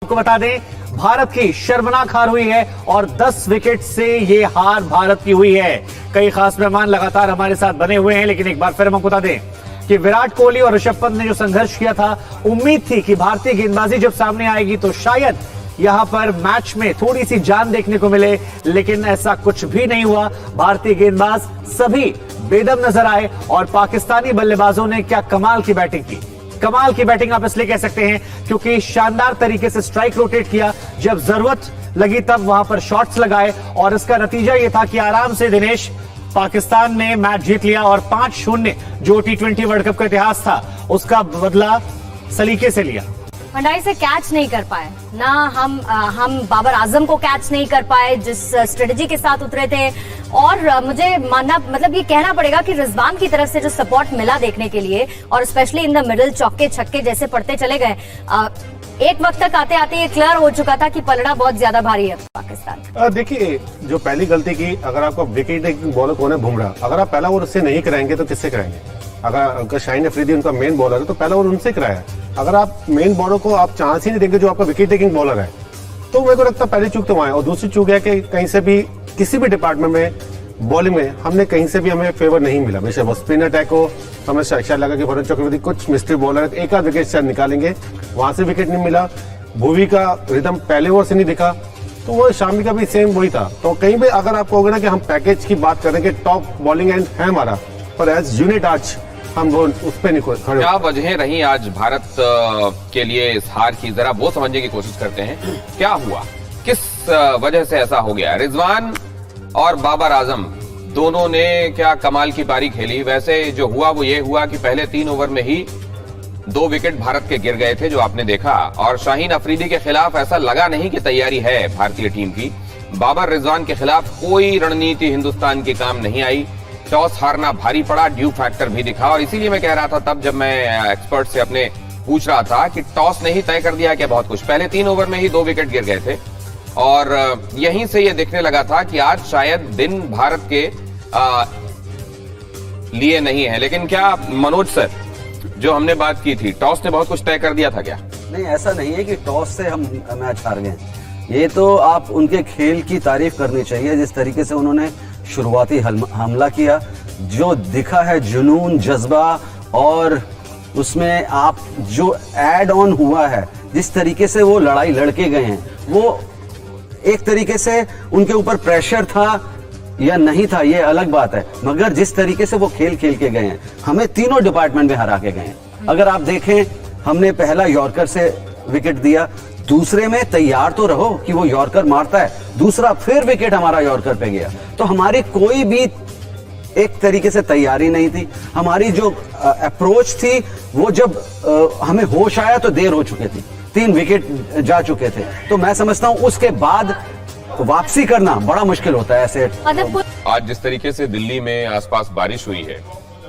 आपको बता दें, भारत की शर्मनाक हार हुई है और 10 विकेट से ये हार भारत की हुई है। कई खास मेहमान लगातार हमारे साथ बने हुए हैं, लेकिन एक बार फिर हम आपको बता दें कि विराट कोहली और ऋषभ पंत ने जो संघर्ष किया था, उम्मीद थी कि भारतीय गेंदबाजी जब सामने आएगी तो शायद यहां पर मैच में थोड़ी सी जान देखने को मिले, लेकिन ऐसा कुछ भी नहीं हुआ। भारतीय गेंदबाज सभी बेदम नजर आए और पाकिस्तानी बल्लेबाजों ने क्या कमाल की बैटिंग की। कमाल की बैटिंग आप इसलिए कह सकते हैं क्योंकि शानदार तरीके से स्ट्राइक रोटेट किया, जब जरूरत लगी तब वहां पर शॉट्स लगाए और इसका नतीजा यह था कि आराम से दिनेश पाकिस्तान ने मैच जीत लिया और 5-0 जो T20 वर्ल्ड कप का इतिहास था उसका बदला सलीके से लिया। भंडारी से कैच नहीं कर पाए ना, हम बाबर आजम को कैच नहीं कर पाए जिस स्ट्रेटजी के साथ उतरे थे। और मुझे मानना मतलब ये कहना पड़ेगा कि रिजवान की तरफ से जो सपोर्ट मिला देखने के लिए, और स्पेशली इन द मिडिल चौके छक्के जैसे पड़ते चले गए, एक वक्त तक आते आते ये क्लियर हो चुका था कि पलड़ा बहुत ज्यादा भारी है पाकिस्तान। देखिए, जो पहली गलती की, अगर आपको विकेट टेकिंग बॉलर कौन है, बुमराह, अगर आप पहला ओवर उससे नहीं कराएंगे तो किससे कराएंगे? अगर शाहीन अफरीदी उनका मेन बॉलर है तो पहला ओवर उनसे कराया। अगर आप मेन बॉलर को आप चांस ही नहीं देंगे जो आपका विकेट टेकिंग बॉलर है, तो मेरे को लगता है पहली चूक तो वहां है। और दूसरी चूक है कि कहीं से भी किसी भी डिपार्टमेंट में बॉलिंग में हमने कहीं से भी हमें फेवर नहीं मिला। बेशक वो स्पिन अटैक हो, हमें शायद लगा कि वरुण चक्रवर्ती कुछ मिस्ट्री बॉलर एक आध विकेट शायद निकालेंगे, वहां से विकेट नहीं मिला। भुवी का रिदम पहले ओवर से नहीं दिखा, तो वो शामी का भी सेम वही था। तो कहीं भी अगर आप कहोगे ना कि हम पैकेज की बात करें कि टॉप बॉलिंग एंड है हमारा, पर एज यूनिट आज हम वो उस पर नहीं खड़े। क्या वजह रही आज भारत के लिए इस हार की, जरा वो समझने की कोशिश करते हैं। क्या हुआ, किस वजह से ऐसा हो गया? रिजवान और बाबर आजम दोनों ने क्या कमाल की पारी खेली। वैसे जो हुआ वो ये हुआ कि पहले 3 ओवर में ही 2 विकेट भारत के गिर गए थे, जो आपने देखा। और शाहीन अफरीदी के खिलाफ ऐसा लगा नहीं कि तैयारी है भारतीय टीम की। बाबर रिजवान के खिलाफ कोई रणनीति हिंदुस्तान की काम नहीं आई। टॉस हारना भारी पड़ा, ड्यू फैक्टर भी दिखा। और इसीलिए मैं कह रहा था तब, जब मैं एक्सपर्ट से अपने पूछ रहा था कि टॉस ने ही तय कर दिया क्या बहुत कुछ। पहले 3 ओवर में ही 2 विकेट गिर गए थे और यहीं से ये दिखने लगा था कि आज शायद दिन भारत के लिए नहीं है। लेकिन क्या मनोज सर, जो हमने बात की थी, टॉस ने बहुत कुछ तय कर दिया था क्या? नहीं, ऐसा नहीं है कि टॉस से हम मैच हार गए। ये तो आप उनके खेल की तारीफ करनी चाहिए, जिस तरीके से उन्होंने शुरुआती हमला किया, जो दिखा है जुनून, जज्बा, और उसमें आप जो ऐड ऑन हुआ है, जिस तरीके से वो लड़ाई लड़के गए हैं, वो एक तरीके से उनके ऊपर प्रेशर था या नहीं था ये अलग बात है, मगर जिस तरीके से वो खेल के गए हैं, हमें तीनों डिपार्टमेंट में हरा के गए हैं। अगर आप देखें, हमने पहला यॉर्कर से विकेट दिया, दूसरे में तैयार तो रहो कि वो यॉर्कर मारता है, दूसरा फिर विकेट हमारा यॉर्कर पे गया। तो हमारी कोई भी एक तरीके से तैयारी नहीं थी। हमारी जो अप्रोच थी, वो जब हमें होश आया तो देर हो चुकी थी, 3 विकेट जा चुके थे। तो मैं समझता हूं उसके बाद वापसी करना बड़ा मुश्किल होता है ऐसे। आज जिस तरीके से दिल्ली में आसपास बारिश हुई है,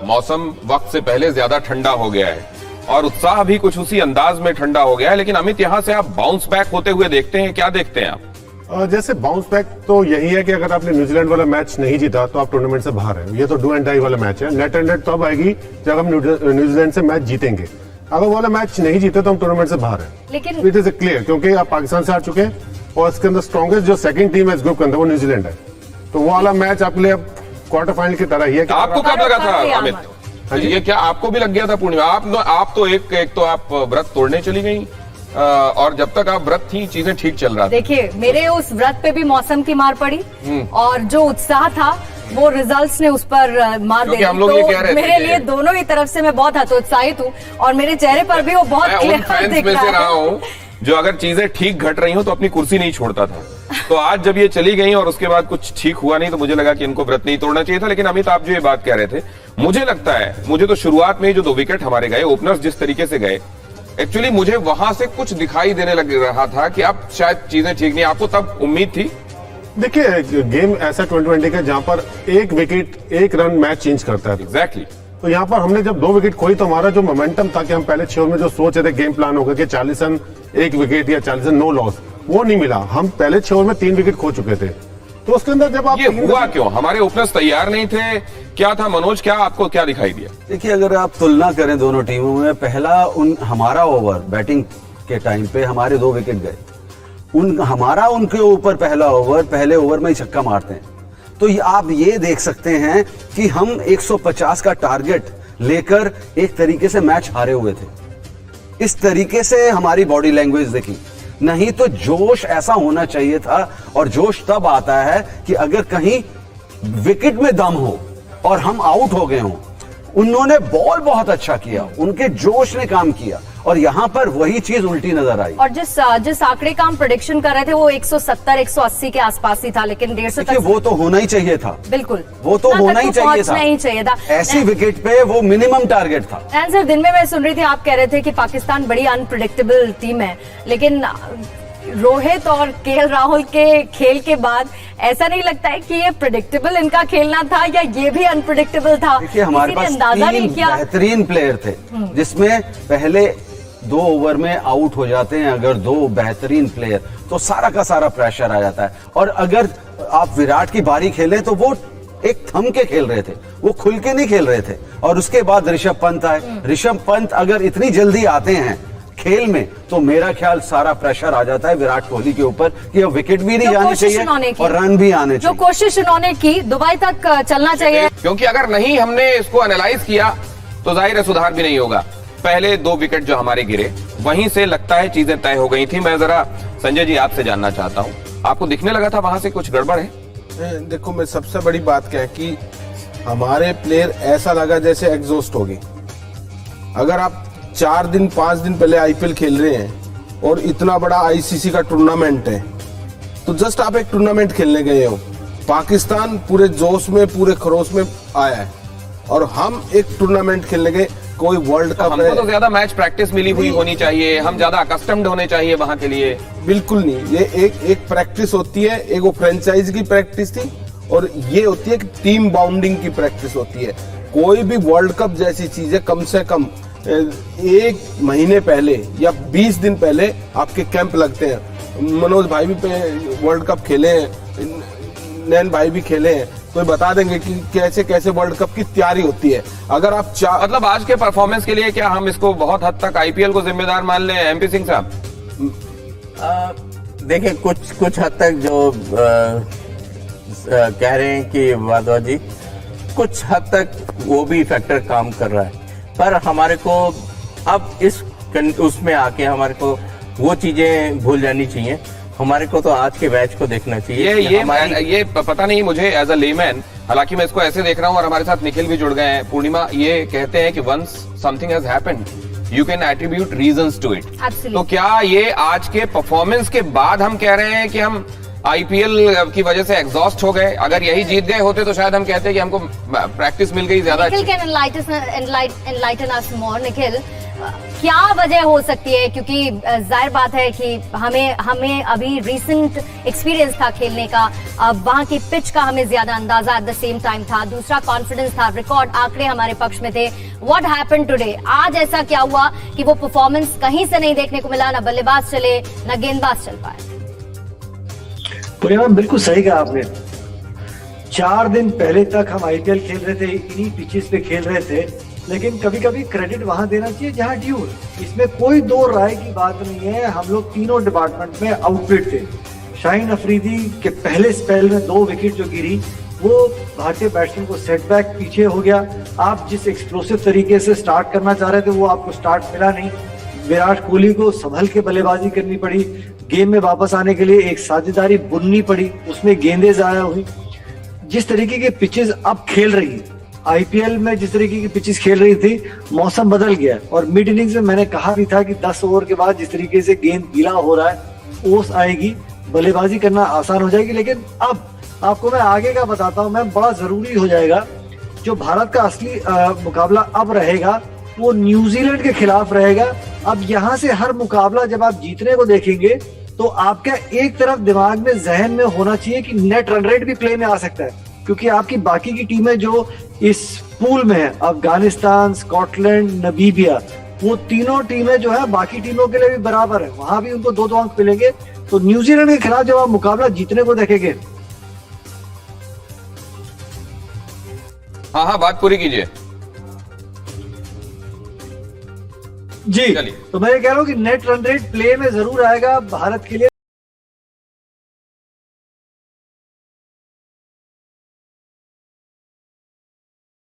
मौसम वक्त से पहले ज्यादा ठंडा हो गया है और उत्साह भी कुछ उसी अंदाज में ठंडा हो गया है। लेकिन अमित, यहाँ से आप बाउंस बैक होते हुए देखते हैं, क्या देखते हैं आप? जैसे बाउंस बैक तो यही है कि अगर आपने न्यूजीलैंड वाला मैच नहीं जीता तो आप टूर्नामेंट से बाहर है। ये तो डू एंड डाई वाला मैच है। नेट एंड नेट तब आएगी जब हम न्यूजीलैंड से मैच जीतेंगे। अगर वो वाला मैच नहीं जीते तो हम टूर्नामेंट से बाहर है। लेकिन इट इज क्लियर, क्योंकि आप पाकिस्तान से हार चुके हैं और इसके अंदर स्ट्रॉन्गेस्ट जो सेकंड टीम है इस ग्रुप के अंदर वो न्यूजीलैंड है। तो वो वाला मैच आपके लिए क्वार्टर फाइनल की तरह ही है। आपको कब लगा था अमित? ये क्या आपको भी लग गया था पूर्णिमा? आप तो एक तो आप व्रत तोड़ने चली गई और जब तक आप व्रत थी चीजें ठीक चल रहा था। देखिए, मेरे उस व्रत पे भी मौसम की मार पड़ी और जो उत्साह था वो रिजल्ट्स ने उस पर मार दी। हम लोग ये कह रहे थे मेरे लिए दोनों ही तरफ से मैं बहुत हतोत्साहित हूँ और मेरे चेहरे पर भी वो बहुत क्लियर दिख रहा है। जो अगर चीजें ठीक घट रही हो तो अपनी कुर्सी नहीं छोड़ता था। तो आज जब ये चली गई और उसके बाद कुछ ठीक हुआ नहीं, तो मुझे लगा कि इनको व्रत नहीं तोड़ना चाहिए था। लेकिन अमित, आप जो ये बात कह रहे थे, मुझे लगता है, मुझे तो शुरुआत में जो 2 विकेट हमारे गए, ओपनर्स जिस तरीके से गए, एक्चुअली मुझे वहां से कुछ दिखाई देने लग रहा था कि अब शायद चीजें ठीक नहीं। आपको तब उम्मीद थी? देखिए, गेम ऐसा 2020 का जहां पर 1 विकेट 1 रन मैच चेंज करता है। एग्जैक्टली। तो यहाँ पर हमने जब 2 विकेट खोई तो हमारा जो मोमेंटम था कि हम पहले 6 ओवर में जो सोच रहे थे गेम प्लान होगा कि 40 रन 1 विकेट या 40 रन नो लॉस, वो नहीं मिला। हम पहले 6 ओवर में 3 विकेट खो चुके थे। तो उसके अंदर जब आप ये हुआ क्यों? हमारे ओपनर्स तैयार नहीं थे, क्या था मनोज? क्या आपको क्या दिखाई दिया? देखिए, अगर आप तुलना करें दोनों टीमों में, पहला हमारा ओवर बैटिंग के टाइम पे हमारे 2 विकेट गए, हमारा उनके ऊपर पहला ओवर, पहले ओवर में ही छक्का मारते हैं। तो आप ये देख सकते हैं कि हम 150 का टारगेट लेकर एक तरीके से मैच हारे हुए थे। इस तरीके से हमारी बॉडी लैंग्वेज देखी, नहीं तो जोश ऐसा होना चाहिए था। और जोश तब आता है कि अगर कहीं विकेट में दम हो और हम आउट हो गए हों। उन्होंने बॉल बहुत अच्छा किया, उनके जोश ने काम किया, और यहां पर वही चीज उल्टी नजर आई। और जिस आंकड़े का हम प्रेडिक्शन कर रहे थे वो 170-180 के आसपास ही था, लेकिन 150 तक वो तो होना ही चाहिए था। बिल्कुल, वो तो होना ही चाहिए था। ऐसी विकेट पे वो मिनिमम टारगेट था। सर, दिन में मैं सुन रही थी, आप कह रहे थे कि पाकिस्तान बड़ी अनप्रिडिक्टेबल टीम है, लेकिन रोहित और केएल राहुल के खेल के बाद ऐसा नहीं लगता है कि ये प्रेडिक्टेबल इनका खेलना था या ये भी अनप्रिडिक्टेबल था? देखिए, हमारे पास अंदाजा नहीं किया। बेहतरीन प्लेयर थे, जिसमें पहले 2 ओवर में आउट हो जाते हैं अगर 2 बेहतरीन प्लेयर, तो सारा का सारा प्रेशर आ जाता है। और अगर आप विराट की बारी खेलें तो वो एक थम के खेल रहे थे, वो खुल के नहीं खेल रहे थे। और उसके बाद ऋषभ पंत आए। ऋषभ पंत अगर इतनी जल्दी आते हैं खेल में, तो मेरा ख्याल सारा प्रेशर आ जाता है विराट कोहली के ऊपर कि अब विकेट भी नहीं जानी चाहिए और रन भी आने चाहिए। जो कोशिश उन्होंने की, दुबई तक चलना चाहिए, क्योंकि अगर नहीं हमने इसको एनालाइज किया तो जाहिर है सुधार भी नहीं होगा। पहले 2 विकेट जो हमारे गिरे, वहीं से लगता है चीजें तय हो गई थी। मैं जरा संजय जी आपसे जानना चाहता हूँ, आपको दिखने लगा था वहां से कुछ गड़बड़ है? देखो, मैं सबसे बड़ी बात क्या है कि हमारे प्लेयर ऐसा लगा जैसे एग्जॉस्ट हो गए। अगर आप 4 दिन 5 दिन पहले आईपीएल खेल रहे हैं और इतना बड़ा आईसीसी का टूर्नामेंट है, तो जस्ट आप एक टूर्नामेंट खेलने गए हो। पाकिस्तान पूरे जोश में, पूरे खरोश में आया है, और हम एक टूर्नामेंट खेलने गए। कोई वर्ल्ड कप हमको तो ज्यादा मैच प्रैक्टिस मिली हुई होनी चाहिए, हम ज्यादा अकस्टम्ड होने चाहिए वहां के लिए। बिल्कुल नहीं, ये एक प्रैक्टिस होती है। एक वो फ्रेंचाइज की प्रैक्टिस थी, और ये होती है कि टीम बाउंडिंग की प्रैक्टिस होती है। कोई भी वर्ल्ड कप जैसी चीज है, कम से कम 1 महीने पहले या 20 दिन पहले आपके कैंप लगते हैं। मनोज भाई भी वर्ल्ड कप खेले हैं, नैन भाई भी खेले हैं, तो बता देंगे कि कैसे कैसे वर्ल्ड कप की तैयारी होती है। अगर आप मतलब आज के परफॉर्मेंस के लिए क्या हम इसको बहुत हद तक आईपीएल को जिम्मेदार मान लें? एमपी सिंह साहब, देखिए, कुछ हद तक जो कह रहे हैं कि वाधवा जी, कुछ हद तक वो भी फैक्टर काम कर रहा है, पर हमारे को अब उसमें आके हमारे को वो चीजें भूल जानी चाहिए। हमारे को तो आज के मैच को देखना चाहिए। ये पता नहीं मुझे एज अ लेमैन, हालांकि मैं इसको ऐसे देख रहा हूँ, और हमारे साथ निखिल भी जुड़ गए हैं। पूर्णिमा, ये कहते हैं कि once something has happened you can attribute reasons to it. तो क्या ये आज के परफॉर्मेंस के बाद हम कह रहे हैं कि हम आईपीएल की वजह से एग्जॉस्ट हो गए? अगर यही जीत गए होते तो शायद हम कहते कि हमको प्रैक्टिस मिल गई ज्यादा। निखिल कैन एनलाइटन अस मोर। निखिल, क्या वजह हो सकती है? क्योंकि जाहिर बात है कि हमें अभी रीसेंट एक्सपीरियंस था खेलने का, वहां की पिच का हमें ज्यादा अंदाजा एट द सेम टाइम था, दूसरा कॉन्फिडेंस था, रिकॉर्ड आंकड़े हमारे पक्ष में थे। What happened today? आज ऐसा क्या हुआ कि वो परफॉर्मेंस कहीं से नहीं देखने को मिला? ना बल्लेबाज चले, ना गेंदबाज चल पाए। पूर्णिमा, बिल्कुल सही कहा आपने। 4 दिन पहले तक हम आईपीएल खेल रहे थे, इन्हीं पिचेस पे खेल रहे थे, लेकिन कभी कभी क्रेडिट वहां देना चाहिए जहां ड्यू है। इसमें कोई 2 राय की बात नहीं है। हम लोग तीनों डिपार्टमेंट में आउटफिट थे। शाहीन अफरीदी के पहले स्पेल में 2 विकेट जो गिरी, वो भारतीय बैट्समैन को सेटबैक पीछे हो गया। आप जिस एक्सप्लोसिव तरीके से स्टार्ट करना चाह रहे थे, वो आपको स्टार्ट मिला नहीं। विराट कोहली को संभल के बल्लेबाजी करनी पड़ी, गेम में वापस आने के लिए एक साझेदारी बुननी पड़ी, उसमें गेंदें जाया हुई। जिस तरीके के पिचेस अब खेल रही है आईपीएल में, जिस तरीके की पिचेस खेल रही थी, मौसम बदल गया। और मिड इनिंग्स में मैंने कहा भी था कि 10 ओवर के बाद जिस तरीके से गेंद गीला हो रहा है, ओस आएगी, बल्लेबाजी करना आसान हो जाएगी। लेकिन अब आपको मैं आगे का बताता हूं, मैं बड़ा जरूरी हो जाएगा। जो भारत का असली मुकाबला अब रहेगा, वो न्यूजीलैंड के खिलाफ रहेगा। अब यहाँ से हर मुकाबला जब आप जीतने को देखेंगे, तो आपका एक तरफ दिमाग में, जहन में होना चाहिए कि नेट रन रेट भी प्ले में आ सकता है, क्योंकि आपकी बाकी की टीमें जो इस पूल में है, अफगानिस्तान, स्कॉटलैंड, नमीबिया, वो तीनों टीमें जो है बाकी टीमों के लिए भी बराबर है, वहां भी उनको 2-2 अंक मिलेंगे। तो न्यूजीलैंड के खिलाफ जब आप मुकाबला जीतने को देखेंगे, हाँ हाँ, बात पूरी कीजिए। जी, चलिए। तो मैं ये कह रहा हूँ कि नेट रन रेट प्ले में जरूर आएगा भारत के लिए।